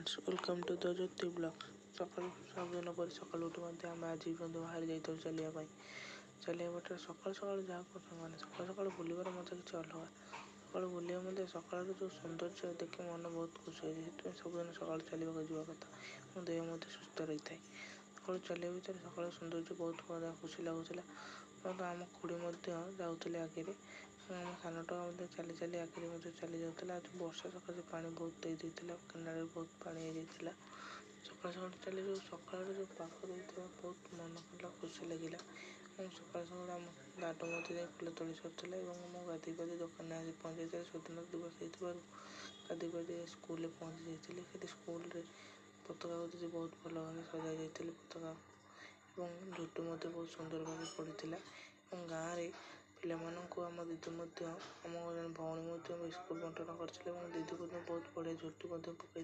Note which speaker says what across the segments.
Speaker 1: Friends welcome to the Jyoti blog. सकाल सबदिन पर सकाल उठी आम आज बाहर जाइए चलिया बाटर सकाल सकाल जहाँ मैंने सकाल सकाल बुलवर मजा किसी अलग सकाल बुलिया मध्य सकाल जो सौंदर्य देखिए मन बहुत खुशी होती सबदिन सकाल चलने जावा कथा मो देह सुस्थ रही है। सकाल चलिया भितर सकाल सौंदर्य बहुत मजा खुशी लगुला। आम खुड़ी जाते आगे आम सानटा चली चली आगे चली जाता। आज वर्षा सकाशे पा बहुत दे कैनाल बहुत पानी हो जाता। सकाल सकाल चली जो सकाल जो पाख देता बहुत मन कला खुशी लगे। सकाल सकाल आम दाद मध्य फुल तोड़ सर मो गाधी पाधी दुकान आसी पहुँची स्वतंत्र दिवस हो गाधी पाधी स्कूल पहुँची जाती। स्कूल पताका को बहुत भल भाव सजा जाती पताका और झुटू बहुत सुंदर भाव पड़ता। गाँव में पिला आम दीदी आम जन भौणी बिस्कुट बंटन करते दीदी को बहुत बढ़िया झुटी पकई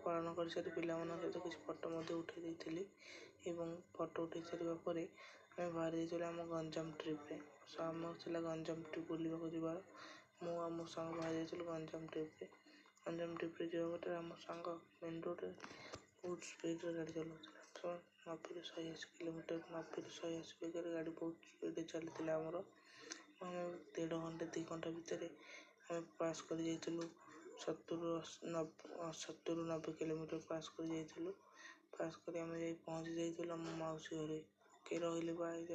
Speaker 1: पालन कर सारी पिला सहित किसी फटो उठे फटो उठे सारापर आम बाहरी जाइए आम गंजाम ट्रिप्रे आम गंजाम ट्रिप बुलवाक जबार मुझे मो सांग बाहरी जाइए गंजाम ट्रिप्रे जावाटर आम सांग मेन रोड बहुत स्पीड गाड़ी चलाऊला 90 180 किलोमीटर 90 180 बेगर गाड़ी बहुत स्पीड चलती आमर आम 1.5 घंटे 2 घंटा भितर आम पास कर 70 किलोमीटर पास कर पास कर पहुँची जाइए मौसी घर के रही।